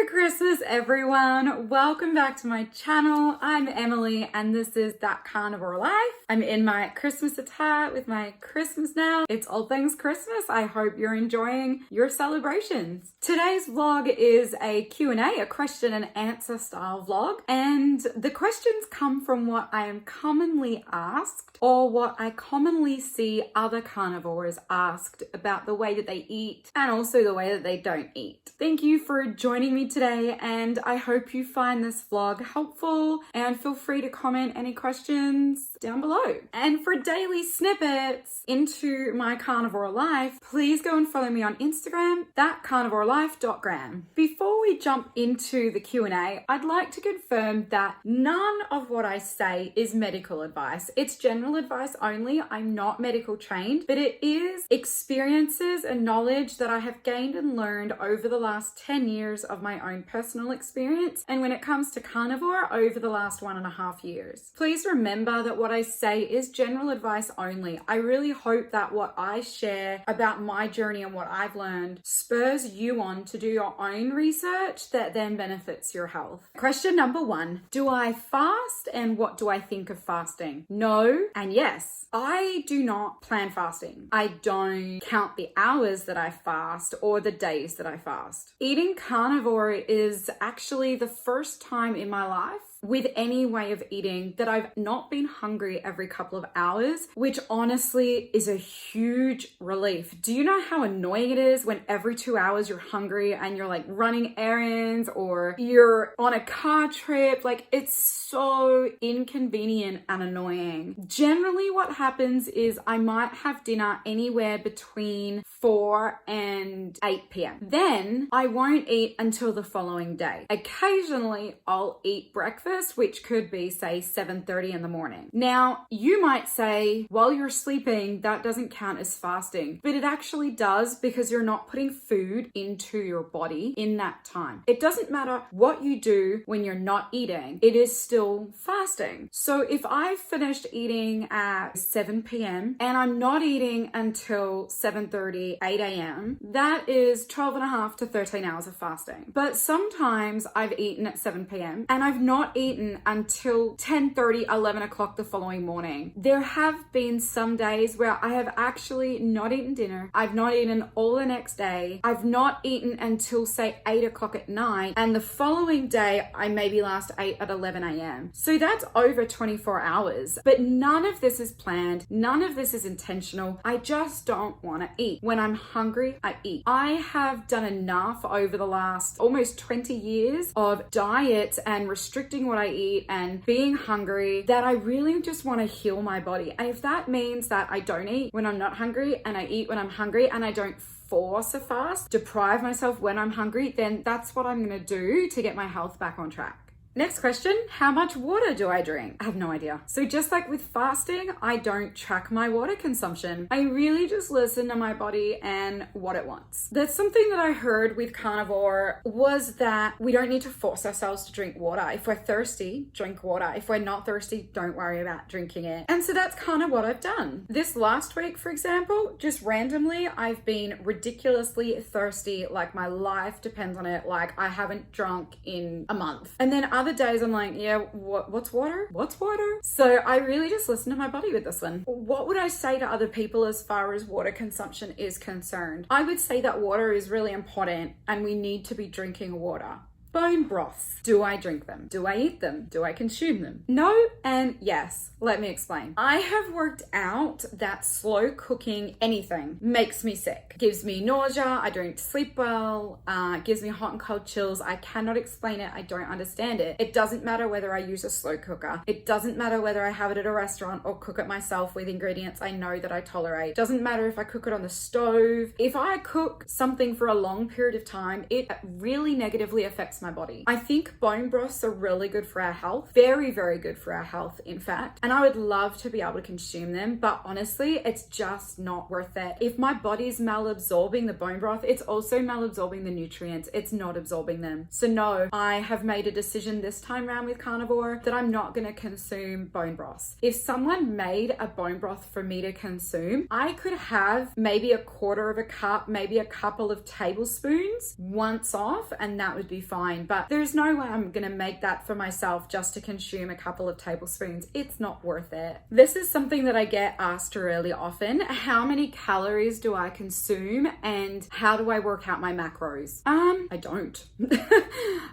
Merry Christmas, everyone. Welcome back to my channel. I'm Emily, and this is That Carnivore Life. I'm in my Christmas attire with my Christmas now. It's all things Christmas. I hope you're enjoying your celebrations. Today's vlog is a Q&A, a question and answer style vlog. And the questions come from what I am commonly asked or what I commonly see other carnivores asked about the way that they eat and also the way that they don't eat. Thank you for joining me today, and I hope you find this vlog helpful, and feel free to comment any questions down below. And for daily snippets into my carnivore life, please go and follow me on Instagram, thatcarnivorelife.gram. Before we jump into the Q&A, I'd like to confirm that none of what I say is medical advice. It's general advice only. I'm not medical trained, but it is experiences and knowledge that I have gained and learned over the last 10 years of my own personal experience, and when it comes to carnivore, over the last 1.5 years. Please remember that what I say is general advice only. I really hope that what I share about my journey and what I've learned spurs you on to do your own research that then benefits your health. Question number 1, do I fast, and what do I think of fasting? No and yes. I do not plan fasting. I don't count the hours that I fast or the days that I fast. Eating carnivore is actually the first time in my life with any way of eating that I've not been hungry every couple of hours, which honestly is a huge relief. Do you know how annoying it is when every 2 hours you're hungry and you're like running errands or you're on a car trip? Like, it's so inconvenient and annoying. Generally what happens is I might have dinner anywhere between 4 and 8 p.m. Then I won't eat until the following day. Occasionally I'll eat breakfast, which could be, say, 7:30 in the morning. Now, you might say, while you're sleeping, that doesn't count as fasting, but it actually does, because you're not putting food into your body in that time. It doesn't matter what you do when you're not eating, it is still fasting. So if I've finished eating at 7 p.m. and I'm not eating until 7:30, 8 a.m., that is 12.5 to 13 hours of fasting. But sometimes I've eaten at 7 p.m. and I've not eaten until 10:30, 11 o'clock the following morning. There have been some days where I have actually not eaten dinner. I've not eaten all the next day. I've not eaten until, say, 8 o'clock at night. And the following day, I maybe last ate at 11 a.m. So that's over 24 hours. But none of this is planned. None of this is intentional. I just don't want to eat. When I'm hungry, I eat. I have done enough over the last almost 20 years of diet and restricting what I eat and being hungry that I really just want to heal my body. And if that means that I don't eat when I'm not hungry and I eat when I'm hungry and I don't force a fast, deprive myself when I'm hungry, then that's what I'm going to do to get my health back on track. Next question, how much water do I drink? I have no idea. So just like with fasting, I don't track my water consumption. I really just listen to my body and what it wants. That's something that I heard with carnivore, was that we don't need to force ourselves to drink water. If we're thirsty, drink water. If we're not thirsty, don't worry about drinking it. And so that's kind of what I've done. This last week, for example, just randomly, I've been ridiculously thirsty, like my life depends on it. Like, I haven't drunk in a month. And then other days I'm like, yeah, what's water? What's water? So I really just listen to my body with this one. What would I say to other people as far as water consumption is concerned? I would say that water is really important and we need to be drinking water. Bone broths. Do I drink them? Do I eat them? Do I consume them? No and yes. Let me explain. I have worked out that slow cooking anything makes me sick. Gives me nausea, I don't sleep well, gives me hot and cold chills. I cannot explain it, I don't understand it. It doesn't matter whether I use a slow cooker. It doesn't matter whether I have it at a restaurant or cook it myself with ingredients I know that I tolerate. It doesn't matter if I cook it on the stove. If I cook something for a long period of time, it really negatively affects my body. I think bone broths are really good for our health. Very, very good for our health, in fact. And I would love to be able to consume them, but honestly, it's just not worth it. If my body's malabsorbing the bone broth, it's also malabsorbing the nutrients. It's not absorbing them. So no, I have made a decision this time around with carnivore that I'm not going to consume bone broths. If someone made a bone broth for me to consume, I could have maybe a quarter of a cup, maybe a couple of tablespoons once off, and that would be fine. fine. But there's no way I'm gonna make that for myself just to consume a couple of tablespoons. It's not worth it. This is something that I get asked really often. How many calories do I consume and how do I work out my macros? I don't.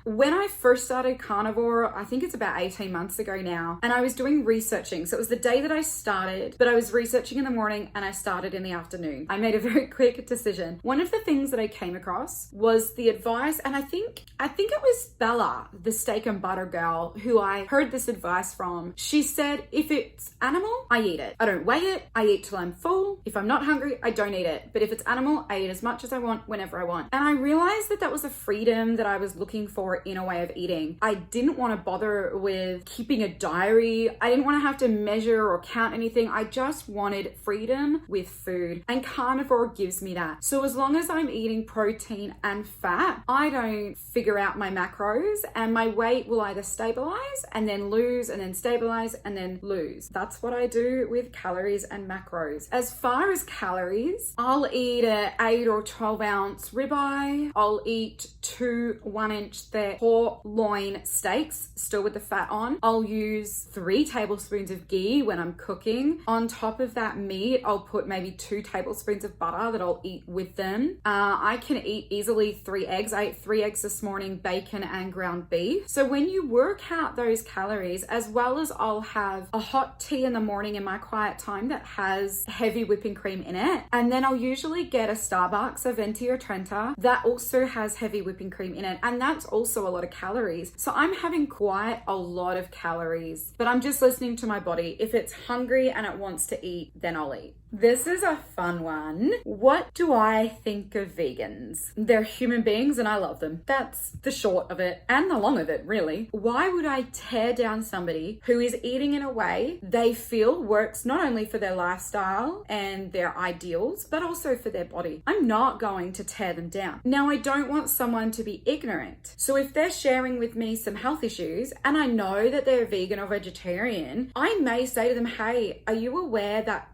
When I first started carnivore, I think it's about 18 months ago now, and I was doing researching. So it was the day that I started, but I was researching in the morning and I started in the afternoon. I made a very quick decision. One of the things that I came across was the advice, and I think it was Bella, the steak and butter girl, who I heard this advice from. She said, if it's animal, I eat it. I don't weigh it. I eat till I'm full. If I'm not hungry, I don't eat it. But if it's animal, I eat as much as I want, whenever I want. And I realized that that was a freedom that I was looking for in a way of eating. I didn't want to bother with keeping a diary. I didn't want to have to measure or count anything. I just wanted freedom with food. And carnivore gives me that. So as long as I'm eating protein and fat, I don't figure out my macros, and my weight will either stabilize and then lose and then stabilize and then lose. That's what I do with calories and macros. As far as calories, I'll eat a 8 or 12 ounce ribeye. I'll eat 2 1-inch thick pork loin steaks, still with the fat on. I'll use 3 tablespoons of ghee when I'm cooking. On top of that meat, I'll put maybe 2 tablespoons of butter that I'll eat with them. I can eat easily 3 eggs. I ate 3 eggs this morning, bacon and ground beef. So when you work out those calories, as well as I'll have a hot tea in the morning in my quiet time that has heavy whipping cream in it. And then I'll usually get a Starbucks, a Venti or Trenta, that also has heavy whipping cream in it. And that's also a lot of calories. So I'm having quite a lot of calories, but I'm just listening to my body. If it's hungry and it wants to eat, then I'll eat. This is a fun one. What do I think of vegans? They're human beings and I love them. That's the short of it and the long of it, really. Why would I tear down somebody who is eating in a way they feel works not only for their lifestyle and their ideals, but also for their body? I'm not going to tear them down. Now, I don't want someone to be ignorant. So if they're sharing with me some health issues and I know that they're vegan or vegetarian, I may say to them, hey, are you aware that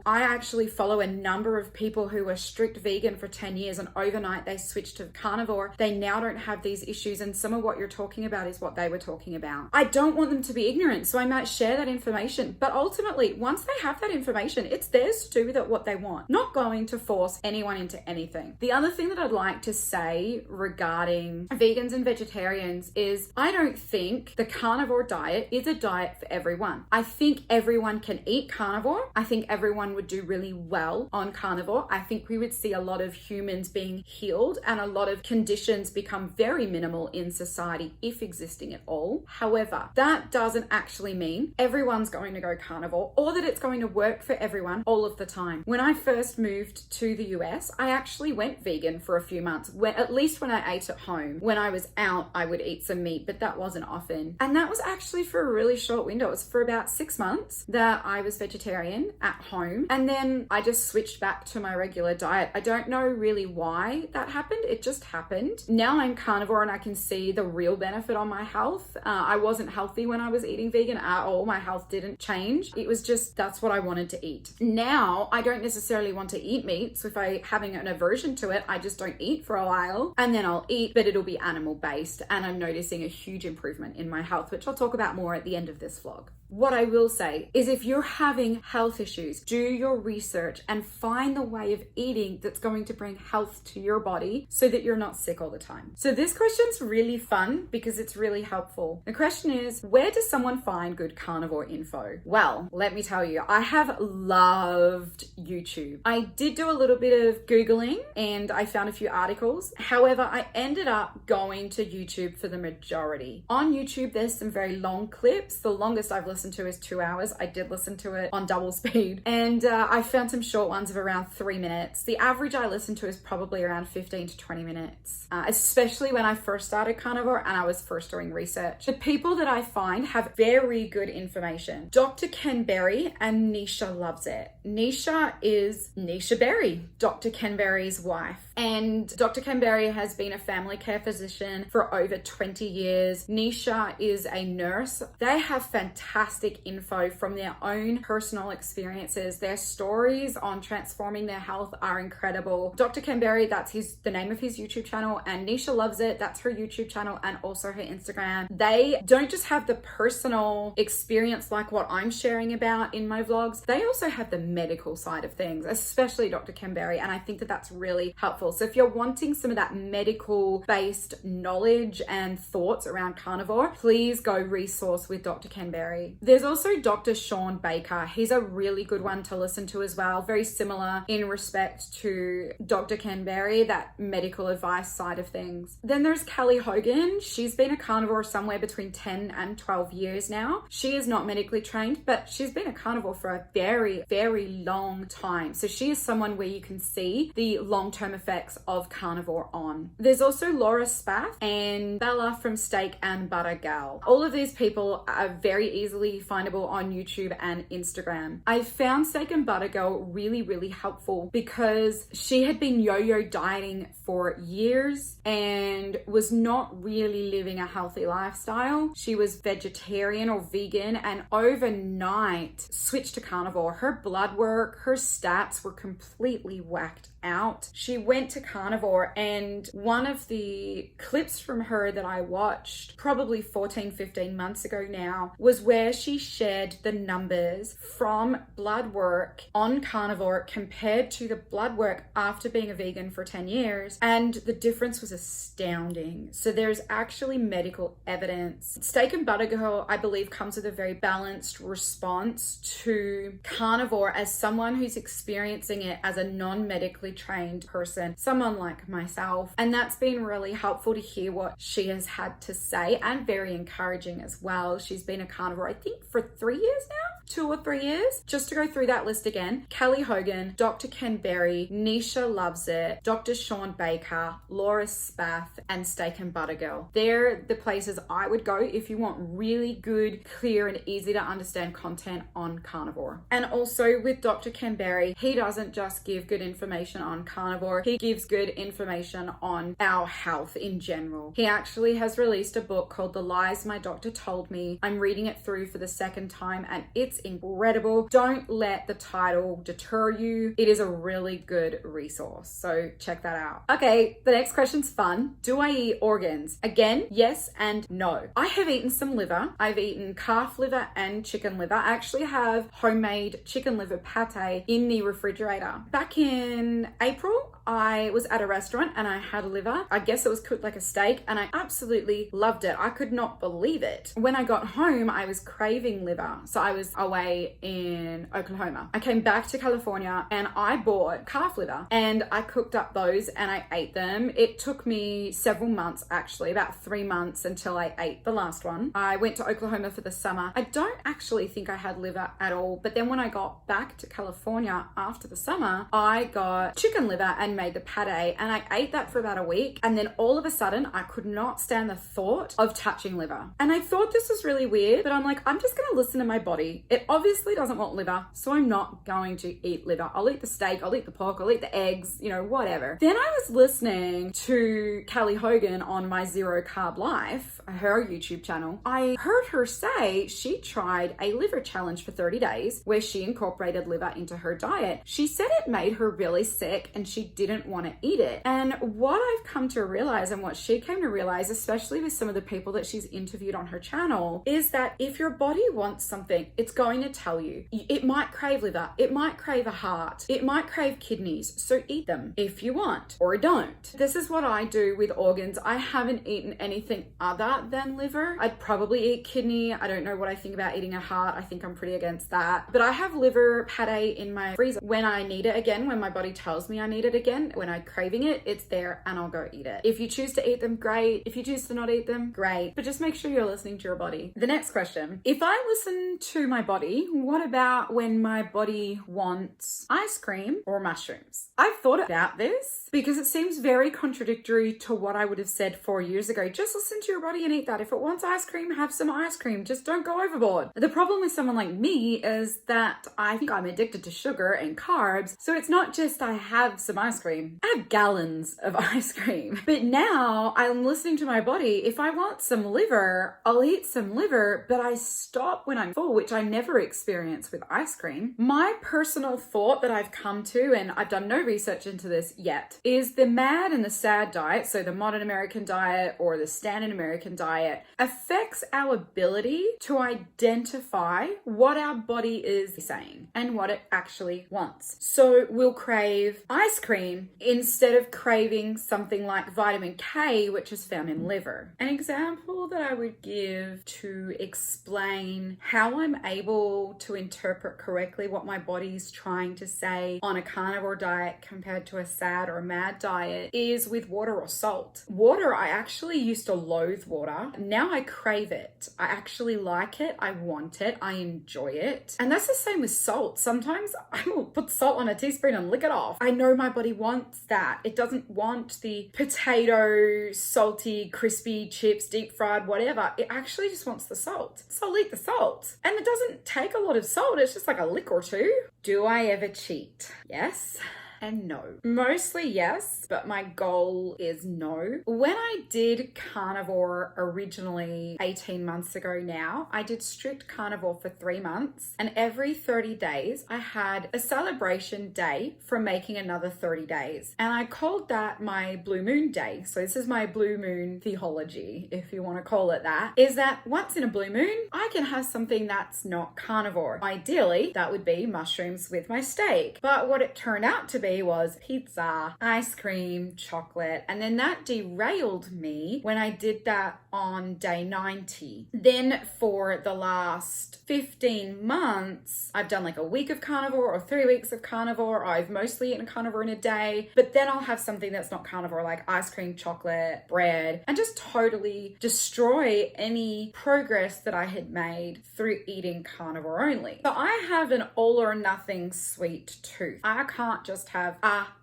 I actually follow a number of people who were strict vegan for 10 years and overnight they switched to carnivore. They now don't have these issues, and some of what you're talking about is what they were talking about. I don't want them to be ignorant, so I might share that information. But ultimately, once they have that information, it's theirs to do with it what they want. Not going to force anyone into anything. The other thing that I'd like to say regarding vegans and vegetarians is I don't think the carnivore diet is a diet for everyone. I think everyone can eat carnivore. I think everyone would do really well on carnivore. I think we would see a lot of humans being healed and a lot of conditions become very minimal in society, if existing at all. However, that doesn't actually mean everyone's going to go carnivore or that it's going to work for everyone all of the time. When I first moved to the US, I actually went vegan for a few months, at least when I ate at home. When I was out, I would eat some meat, but that wasn't often. And that was actually for a really short window. It was for about 6 months that I was vegetarian at home. And then I just switched back to my regular diet. I don't know really why that happened. It just happened. Now I'm carnivore and I can see the real benefit on my health. I wasn't healthy when I was eating vegan at all. My health didn't change. It was just, that's what I wanted to eat. Now I don't necessarily want to eat meat. So if I'm having an aversion to it, I just don't eat for a while and then I'll eat, but it'll be animal based. And I'm noticing a huge improvement in my health, which I'll talk about more at the end of this vlog. What I will say is if you're having health issues, do your research and find the way of eating that's going to bring health to your body so that you're not sick all the time. So this question's really fun because it's really helpful. The question is, where does someone find good carnivore info? Well, let me tell you, I have loved YouTube. I did do a little bit of Googling and I found a few articles. However, I ended up going to YouTube for the majority. On YouTube, there's some very long clips. The longest I've listened to is 2 hours. I did listen to it on double speed and I found some short ones of around 3 minutes. The average I listened to is probably around 15 to 20 minutes, especially when I first started carnivore and I was first doing research. The people that I find have very good information. Dr. Ken Berry, and Nisha loves it. Nisha is Nisha Berry, Dr. Ken Berry's wife. And Dr. Canberry has been a family care physician for over 20 years. Nisha is a nurse. They have fantastic info from their own personal experiences. Their stories on transforming their health are incredible. Dr. Canberry, that's the name of his YouTube channel, and Nisha Loves It, that's her YouTube channel and also her Instagram. They don't just have the personal experience like what I'm sharing about in my vlogs, they also have the medical side of things, especially Dr. Canberry, and I think that that's really helpful. So if you're wanting some of that medical based knowledge and thoughts around carnivore, please go resource with Dr. Canberry. There's also Dr. Sean Baker. He's a really good one to listen to as well, very similar in respect to Dr. Canberry, that medical advice side of things. Then there's Kelly Hogan. She's been a carnivore somewhere between 10 and 12 years now. She is not medically trained, but she's been a carnivore for a very, very long time. So she is someone where you can see the long-term effects of carnivore on. There's also Laura Spath and Bella from Steak and Butter Gal. All of these people are very easily findable on YouTube and Instagram. I found Steak and Butter Girl really, really helpful because she had been yo-yo dieting for years and was not really living a healthy lifestyle. She was vegetarian or vegan and overnight switched to carnivore. Her blood work, her stats were completely whacked out. She went to carnivore, and one of the clips from her that I watched probably 14-15 months ago now was where she shared the numbers from blood work on carnivore compared to the blood work after being a vegan for 10 years, and the difference was astounding. So there's actually medical evidence. Steak and Butter Girl, I believe, comes with a very balanced response to carnivore as someone who's experiencing it as a non-medically trained person, someone like myself. And that's been really helpful to hear what she has had to say, and very encouraging as well. She's been a carnivore, I think, for 3 years now, 2 or 3 years. Just to go through that list again: Kelly Hogan, Dr. Canberry, Nisha Loves It, Dr. Sean Baker, Laura Spath, and Steak and Butter Girl. They're the places I would go if you want really good, clear, and easy to understand content on carnivore. And also with Dr. Canberry, he doesn't just give good information on carnivore, he gives good information on our health in general. He actually has released a book called The Lies My Doctor Told Me. I'm reading it through for the second time and it's incredible. Don't let the title deter you. It is a really good resource, so check that out. Okay, the next question's fun. Do I eat organs? Again, yes and no. I have eaten some liver. I've eaten calf liver and chicken liver. I actually have homemade chicken liver pate in the refrigerator. Back in April, I was at a restaurant and I had liver. I guess it was cooked like a steak and I absolutely loved it. I could not believe it. When I got home, I was craving liver. So I was away in Oklahoma. I came back to California and I bought calf liver and I cooked up those and I ate them. It took me several months, actually, about 3 months until I ate the last one. I went to Oklahoma for the summer. I don't actually think I had liver at all. But then when I got back to California after the summer, I got chicken liver and made the pate and I ate that for about a week, and then all of a sudden I could not stand the thought of touching liver. And I thought this was really weird, but I'm like, I'm just gonna listen to my body. It obviously doesn't want liver, so I'm not going to eat liver. I'll eat the steak, I'll eat the pork, I'll eat the eggs, you know, whatever. Then I was listening to Kelly Hogan on My Zero Carb Life, her YouTube channel. I heard her say she tried a liver challenge for 30 days where she incorporated liver into her diet. She said it made her really sick and she didn't want to eat it. And what I've come to realize, and what she came to realize, especially with some of the people that she's interviewed on her channel, is that if your body wants something, it's going to tell you. It might crave liver, it might crave a heart, it might crave kidneys, so eat them if you want, or don't. This is what I do with organs. I haven't eaten anything other than liver. I'd probably eat kidney. I don't know what I think about eating a heart. I think I'm pretty against that. But I have liver pate in my freezer. When I need it again, when my body tells me I need it again, when I'm craving it, it's there and I'll go eat it. If you choose to eat them, great. If you choose to not eat them, great. But just make sure you're listening to your body. The next question: if I listen to my body, what about when my body wants ice cream or mushrooms? I've thought about this because it seems very contradictory to what I would have said 4 years ago. Just listen to your body and eat that. If it wants ice cream, have some ice cream. Just don't go overboard. The problem with someone like me is that I think I'm addicted to sugar and carbs. So it's not just I have some ice cream. I have gallons of ice cream. But now I'm listening to my body. If I want some liver, I'll eat some liver, but I stop when I'm full, which I never experience with ice cream. My personal thought that I've come to, and I've done no research into this yet, is the MAD and the SAD diet, so the modern American diet or the standard American diet, affects our ability to identify what our body is saying and what it actually wants. So we'll crave ice cream instead of craving something like vitamin K, which is found in liver. An example that I would give to explain how I'm able to interpret correctly what my body's trying to say on a carnivore diet compared to a SAD or a MAD diet is with water or salt. Water, I actually used to loathe water. Now I crave it. I actually like it. I want it. I enjoy it. And that's the same with salt. Sometimes I will put salt on a teaspoon and lick it off. I know my body wants that. It doesn't want the potato, salty, crispy chips, deep fried, whatever. It actually just wants the salt. So I'll eat the salt. And it doesn't take a lot of salt. It's just like a lick or two. Do I ever cheat? Yes and no. Mostly yes, but my goal is no. When I did carnivore originally 18 months ago now, I did strict carnivore for 3 months, and every 30 days I had a celebration day for making another 30 days. And I called that my blue moon day. So this is my blue moon theology, if you want to call it that, is that once in a blue moon, I can have something that's not carnivore. Ideally, that would be mushrooms with my steak. But what it turned out to be was pizza, ice cream, chocolate, and then that derailed me when I did that on day 90. Then for the last 15 months, I've done like a week of carnivore or 3 weeks of carnivore. I've mostly eaten carnivore in a day, but then I'll have something that's not carnivore, like ice cream, chocolate, bread, and just totally destroy any progress that I had made through eating carnivore only. So I have an all or nothing sweet tooth. I can't just have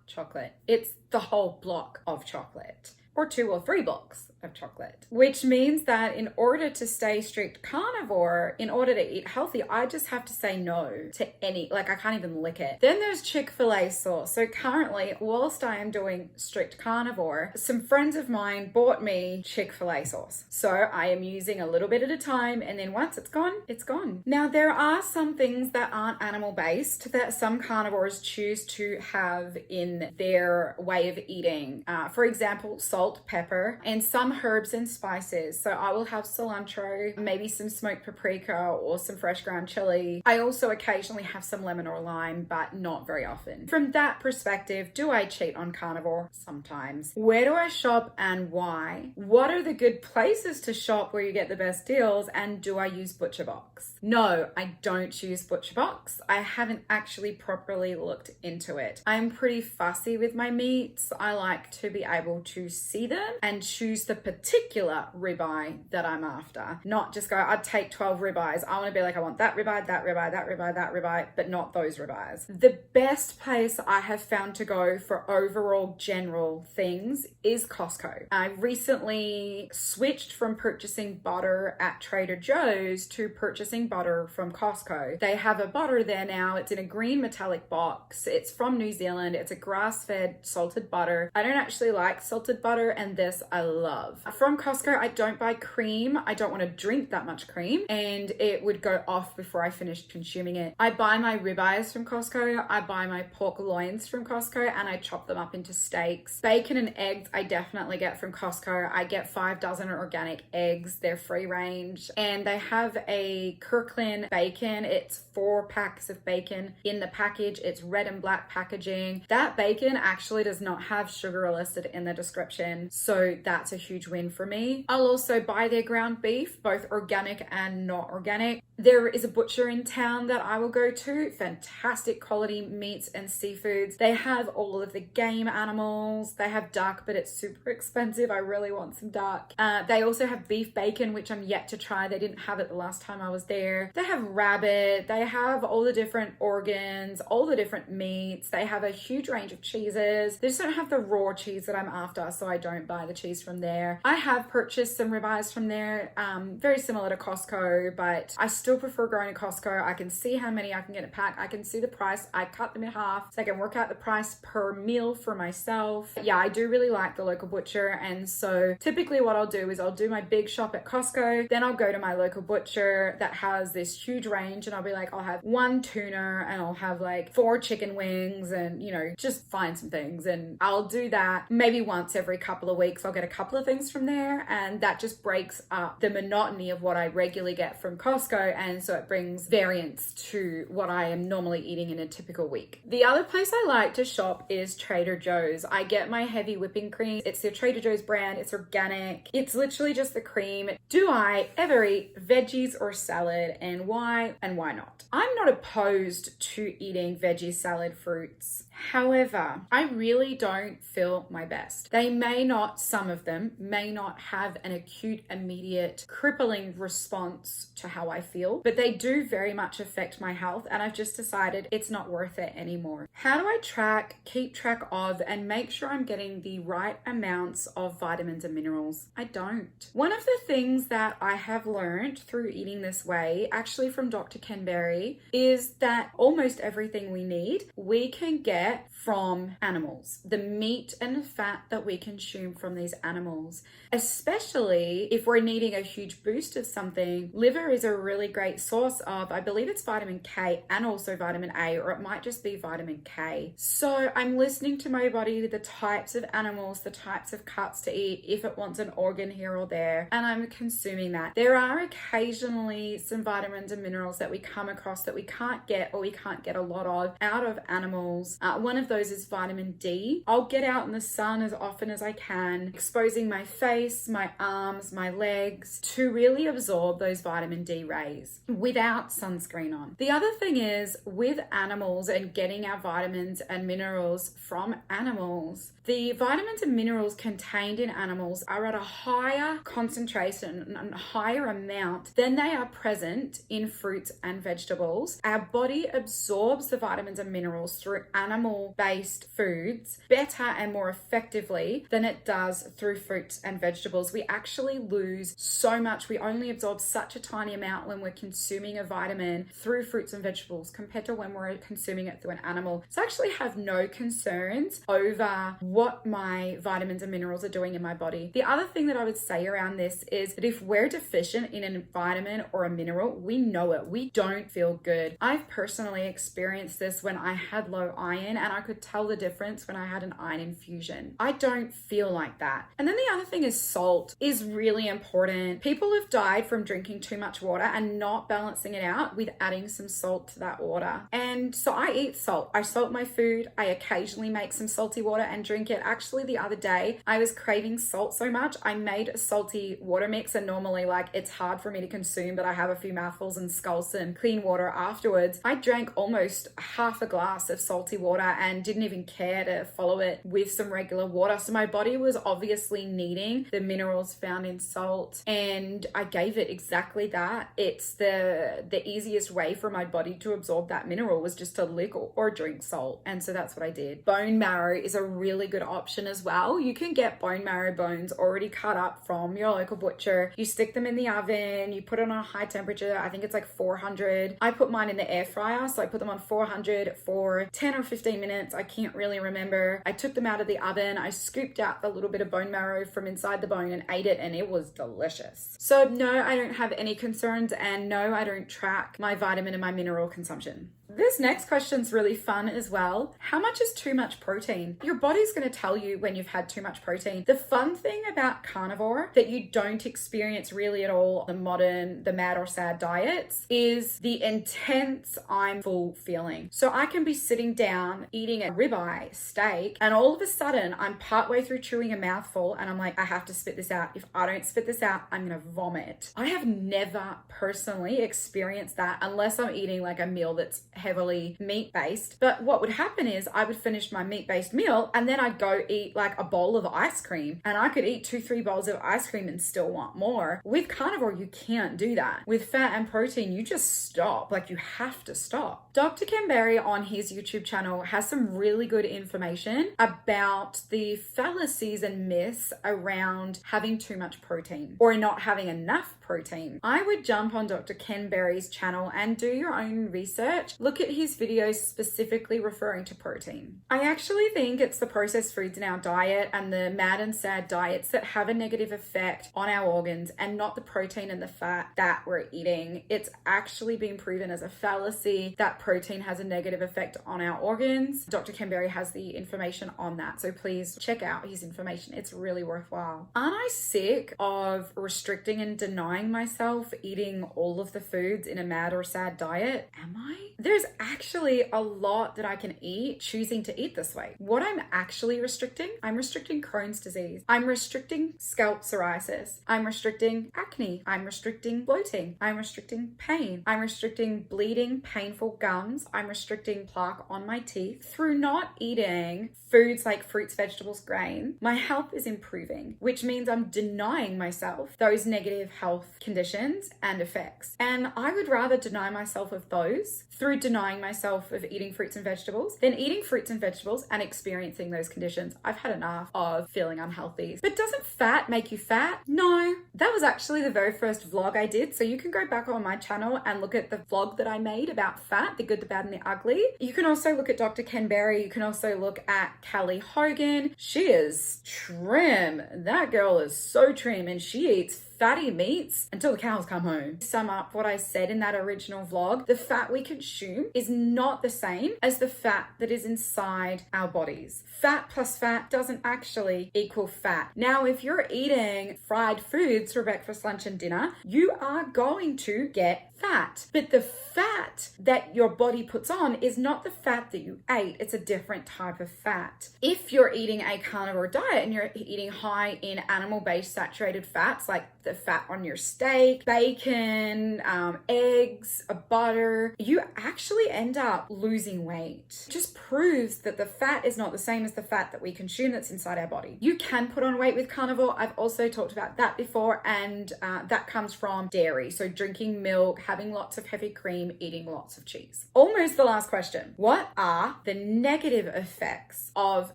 chocolate. It's the whole block of chocolate, or 2 or 3 blocks of chocolate, which means that in order to stay strict carnivore, in order to eat healthy, I just have to say no to any, like I can't even lick it. Then there's Chick-fil-A sauce. So currently, whilst I am doing strict carnivore, some friends of mine bought me Chick-fil-A sauce. So I am using a little bit at a time, and then once it's gone, it's gone. Now there are some things that aren't animal-based that some carnivores choose to have in their way of eating. For example, salt, pepper, and some herbs and spices. So I will have cilantro, maybe some smoked paprika or some fresh ground chili. I also occasionally have some lemon or lime, but not very often. From that perspective, do I cheat on carnivore? Sometimes. Where do I shop and why? What are the good places to shop where you get the best deals? And do I use ButcherBox? No, I don't use ButcherBox. I haven't actually properly looked into it. I'm pretty fussy with my meats. I like to be able to see them and choose the particular ribeye that I'm after. Not just go, I'd take 12 ribeyes. I want to be like, I want that ribeye, that ribeye, that ribeye, that ribeye, but not those ribeyes. The best place I have found to go for overall general things is Costco. I recently switched from purchasing butter at Trader Joe's to purchasing butter from Costco. They have a butter there now. It's in a green metallic box. It's from New Zealand. It's a grass-fed salted butter. I don't actually like salted butter, and this I love. From Costco, I don't buy cream. I don't want to drink that much cream, and it would go off before I finished consuming it. I buy my ribeyes from Costco. I buy my pork loins from Costco, and I chop them up into steaks. Bacon and eggs I definitely get from Costco. I get 5 dozen organic eggs. They're free range, and they have a Kirkland bacon. It's 4 packs of bacon in the package. It's red and black packaging. That bacon actually does not have sugar listed in the description, so that's a huge win for me. I'll also buy their ground beef, both organic and not organic. There is a butcher in town that I will go to. Fantastic quality meats and seafoods. They have all of the game animals. They have duck, but it's super expensive. I really want some duck. They also have beef bacon, which I'm yet to try. They didn't have it the last time I was there. They have rabbit. They have all the different organs, all the different meats. They have a huge range of cheeses. They just don't have the raw cheese that I'm after, so I don't buy the cheese from there. there. I have purchased some ribeyes from there, very similar to Costco, but I still prefer going to Costco. I can see how many I can get a pack. I can see the price. I cut them in half so I can work out the price per meal for myself. Yeah, I do really like the local butcher, and so typically what I'll do is I'll do my big shop at Costco, then I'll go to my local butcher that has this huge range, and I'll be like, I'll have one tuna and I'll have like 4 chicken wings, and just find some things, and I'll do that maybe once every couple of weeks. I'll get a couple of things from there, and that just breaks up the monotony of what I regularly get from Costco, and so it brings variance to what I am normally eating in a typical week. The other place I like to shop is Trader Joe's. I get my heavy whipping cream. It's the Trader Joe's brand. It's organic. It's literally just the cream. Do I ever eat veggies or salad, and why not? I'm not opposed to eating veggie, salad, fruits. However, I really don't feel my best. They may not, some of them may not have an acute, immediate, crippling response to how I feel, but they do very much affect my health, and I've just decided it's not worth it anymore. How do I keep track of, and make sure I'm getting the right amounts of vitamins and minerals? I don't. One of the things that I have learned through eating this way, actually from Dr. Ken Berry, is that almost everything we need, we can get from animals. The meat and fat that we consume from these animals, especially if we're needing a huge boost of something. Liver is a really great source of, I believe it's vitamin K and also vitamin A, or it might just be vitamin K. So I'm listening to my body, the types of animals, the types of cuts to eat, if it wants an organ here or there, and I'm consuming that. There are occasionally some vitamins and minerals that we come across that we can't get, or we can't get a lot of, out of animals. One of those is vitamin D. I'll get out in the sun as often as I can, exposing my face, my arms, my legs to really absorb those vitamin D rays without sunscreen on. The other thing is with animals and getting our vitamins and minerals from animals, the vitamins and minerals contained in animals are at a higher concentration and higher amount than they are present in fruits and vegetables. Our body absorbs the vitamins and minerals through animal-based foods better and more effectively than it does through fruits and vegetables. We actually lose so much. We only absorb such a tiny amount when we're consuming a vitamin through fruits and vegetables compared to when we're consuming it through an animal. So I actually have no concerns over what my vitamins and minerals are doing in my body. The other thing that I would say around this is that if we're deficient in a vitamin or a mineral, we know it. We don't feel good. I've personally experienced this when I had low iron, and I could tell the difference when I had an iron infusion. I don't feel like that. And then the other thing is salt is really important. People have died from drinking too much water and not balancing it out with adding some salt to that water. And so I eat salt. I salt my food. I occasionally make some salty water and drink it. Actually, the other day, I was craving salt so much, I made a salty water mix, and normally it's hard for me to consume, but I have a few mouthfuls and scull some clean water afterwards. I drank almost half a glass of salty water and didn't even care to follow it with some regular water. So my body was obviously needing the minerals found in salt, and I gave it exactly that. It's the easiest way for my body to absorb that mineral was just to lick or drink salt. And so that's what I did. Bone marrow is a really good option as well. You can get bone marrow bones already cut up from your local butcher. You stick them in the oven, you put it on a high temperature. I think it's like 400. I put mine in the air fryer, so I put them on 400 for 10 or 15 minutes. I can't really remember. I took them out of the oven. I scooped out the little bit of bone marrow from inside the bone and ate it, and it was delicious. So no, I don't have any concerns, and no, I don't track my vitamin and my mineral consumption. This next question's really fun as well. How much is too much protein? Your body's going to tell you when you've had too much protein. The fun thing about carnivore that you don't experience really at all the mad or sad diets is the intense I'm full feeling. So I can be sitting down eating a ribeye steak, and all of a sudden I'm partway through chewing a mouthful and I'm like, I have to spit this out. If I don't spit this out, I'm going to vomit. I have never personally experienced that unless I'm eating like a meal that's heavily meat-based. But what would happen is I would finish my meat-based meal and then I'd go eat like a bowl of ice cream, and I could eat 2-3 bowls of ice cream and still want more. With carnivore, you can't do that. With fat and protein, you just stop. Like, you have to stop. Dr. Ken Berry on his YouTube channel has some really good information about the fallacies and myths around having too much protein or not having enough protein. I would jump on Dr. Ken Berry's channel and do your own research. Look at his videos specifically referring to protein. I actually think it's the processed foods in our diet and the mad and sad diets that have a negative effect on our organs, and not the protein and the fat that we're eating. It's actually been proven as a fallacy that protein has a negative effect on our organs. Dr. Ken Berry has the information on that, so please check out his information. It's really worthwhile. Aren't I sick of restricting and denying myself eating all of the foods in a mad or sad diet? Am I? There's actually a lot that I can eat choosing to eat this way. What I'm actually restricting, I'm restricting Crohn's disease. I'm restricting scalp psoriasis. I'm restricting acne. I'm restricting bloating. I'm restricting pain. I'm restricting bleeding, painful gums. I'm restricting plaque on my teeth. Through not eating foods like fruits, vegetables, grain, my health is improving, which means I'm denying myself those negative health conditions and effects. And I would rather deny myself of those through denying myself of eating fruits and vegetables than eating fruits and vegetables and experiencing those conditions. I've had enough of feeling unhealthy. But doesn't fat make you fat? No. That was actually the very first vlog I did. So you can go back on my channel and look at the vlog that I made about fat, the good, the bad, and the ugly. You can also look at Dr. Ken Berry. You can also look at Callie Hogan. She is trim. That girl is so trim, and she eats fatty meats until the cows come home. To sum up what I said in that original vlog, the fat we consume is not the same as the fat that is inside our bodies. Fat plus fat doesn't actually equal fat. Now, if you're eating fried foods for breakfast, lunch, and dinner, you are going to get fat. But the fat that your body puts on is not the fat that you ate. It's a different type of fat. If you're eating a carnivore diet and you're eating high in animal-based saturated fats, like the fat on your steak, bacon, eggs, butter, you actually end up losing weight. It just proves that the fat is not the same as the fat that we consume that's inside our body. You can put on weight with carnivore. I've also talked about that before, and that comes from dairy. So drinking milk, having lots of heavy cream, eating lots of cheese. Almost the last question. What are the negative effects of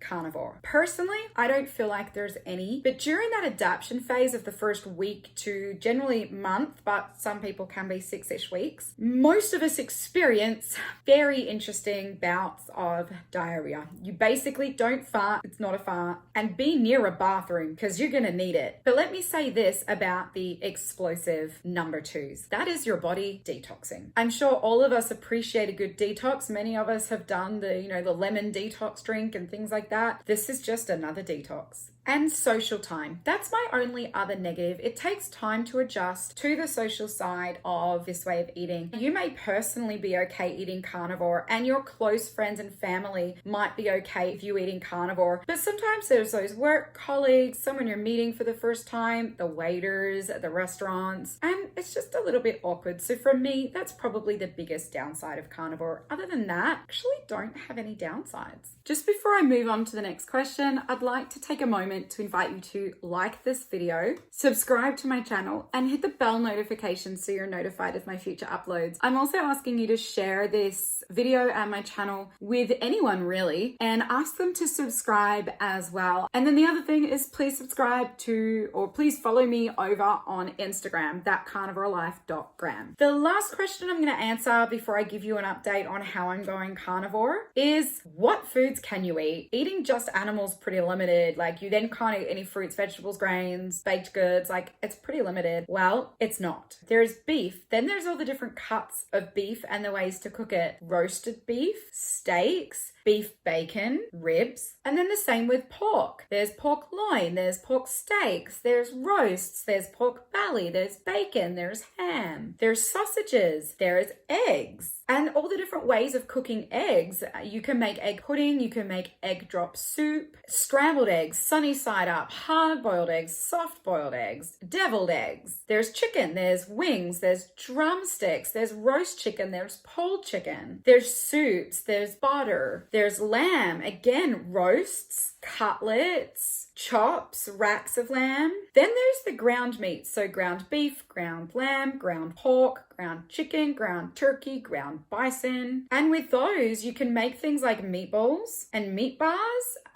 carnivore? Personally, I don't feel like there's any, but during that adaptation phase of the first week to generally month, but some people can be 6-ish weeks, most of us experience very interesting bouts of diarrhea. You basically don't fart, it's not a fart, and be near a bathroom because you're gonna need it. But let me say this about the explosive number 2s. That is your body detoxing. I'm sure all of us appreciate a good detox. Many of us have done the lemon detox drink and things like that. This is just another detox. And social time. That's my only other negative. It takes time to adjust to the social side of this way of eating. You may personally be okay eating carnivore, and your close friends and family might be okay if you eating carnivore. But sometimes there's those work colleagues, someone you're meeting for the first time, the waiters at the restaurants, and it's just a little bit awkward. So for me, that's probably the biggest downside of carnivore. Other than that, I actually don't have any downsides. Just before I move on to the next question, I'd like to take a moment to invite you to like this video, subscribe to my channel, and hit the bell notification so you're notified of my future uploads. I'm also asking you to share this video and my channel with anyone really, and ask them to subscribe as well. And then the other thing is, please subscribe to, or please follow me over on Instagram, thatcarnivorelife.gram. The last question I'm going to answer before I give you an update on how I'm going carnivore is, what foods can you eat? Eating just animals pretty limited. Like, you then can't eat any fruits, vegetables, grains, baked goods. Like, it's pretty limited. Well, it's not. There's beef. Then there's all the different cuts of beef and the ways to cook it. Roasted beef, steaks, beef bacon, ribs, and then the same with pork. There's pork loin, there's pork steaks, there's roasts, there's pork belly, there's bacon, there's ham, there's sausages, there's eggs. And all the different ways of cooking eggs. You can make egg pudding, you can make egg drop soup, scrambled eggs, sunny side up, hard-boiled eggs, soft-boiled eggs, deviled eggs. There's chicken, there's wings, there's drumsticks, there's roast chicken, there's pulled chicken, there's soups, there's butter, there's lamb, again, roasts, cutlets, chops, racks of lamb. Then there's the ground meats, so ground beef, ground lamb, ground pork, ground chicken, ground turkey, ground bison. And with those, you can make things like meatballs and meat bars,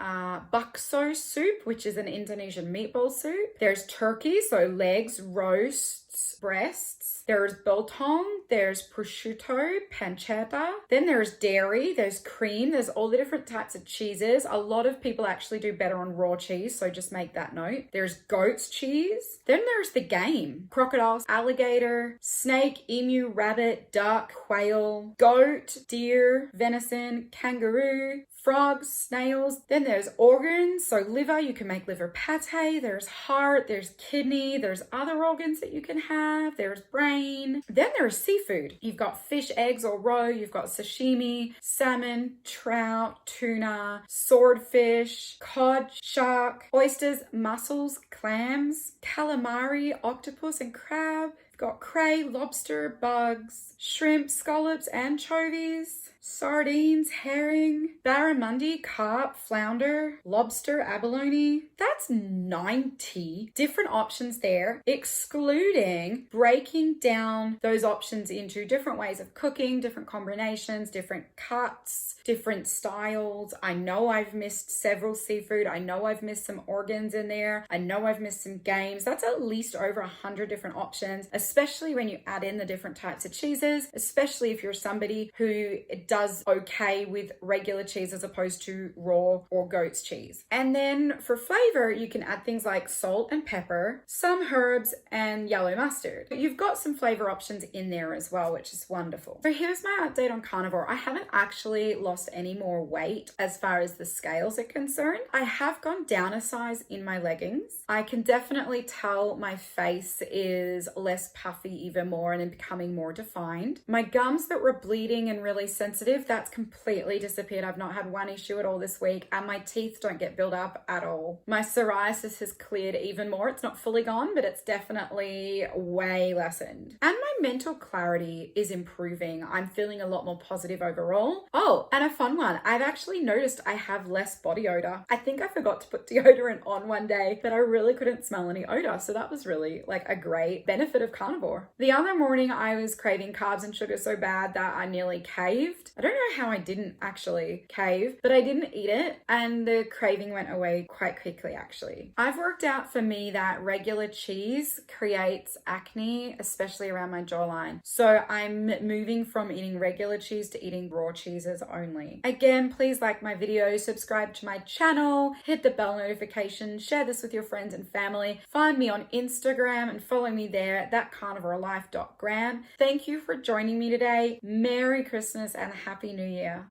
bakso soup, which is an Indonesian meatball soup. There's turkey, so legs, roasts, breasts. There's biltong, there's prosciutto, pancetta. Then there's dairy, there's cream, there's all the different types of cheeses. A lot of people actually do better on raw cheese, so just make that note. There's goat's cheese. Then there's the game. Crocodile, alligator, snake, emu, rabbit, duck, quail, goat, deer, venison, kangaroo, frogs, snails. Then there's organs, so liver, you can make liver pate. There's heart, there's kidney, there's other organs that you can have. There's brain. Then there's seafood. You've got fish, eggs, or roe. You've got sashimi, salmon, trout, tuna, swordfish, cod, shark, oysters, mussels, clams, calamari, octopus, and crab. You've got cray, lobster, bugs, shrimp, scallops, anchovies, sardines, herring, barramundi, carp, flounder, lobster, abalone. That's 90 different options there, excluding breaking down those options into different ways of cooking, different combinations, different cuts, different styles. I know I've missed several seafood. I know I've missed some organs in there. I know I've missed some games. That's at least over 100 different options, especially when you add in the different types of cheeses, especially if you're somebody who does okay with regular cheese as opposed to raw or goat's cheese. And then for flavor, you can add things like salt and pepper, some herbs, and yellow mustard. You've got some flavor options in there as well, which is wonderful. So here's my update on carnivore. I haven't actually lost any more weight as far as the scales are concerned. I have gone down a size in my leggings. I can definitely tell my face is less puffy even more and becoming more defined. My gums that were bleeding and really sensitive, that's completely disappeared. I've not had one issue at all this week, and my teeth don't get built up at all. My psoriasis has cleared even more. It's not fully gone, but it's definitely way lessened. And my mental clarity is improving. I'm feeling a lot more positive overall. Oh, and a fun one. I've actually noticed I have less body odor. I think I forgot to put deodorant on one day, but I really couldn't smell any odor. So that was really like a great benefit of carnivore. The other morning I was craving carbs and sugar so bad that I nearly caved. I don't know how I didn't actually cave, but I didn't eat it and the craving went away quite quickly actually. I've worked out for me that regular cheese creates acne, especially around my jawline. So I'm moving from eating regular cheese to eating raw cheeses only. Again, please like my video, subscribe to my channel, hit the bell notification, share this with your friends and family. Find me on Instagram and follow me there at thatcarnivorelife.gram. Thank you for joining me today. Merry Christmas and Happy New Year.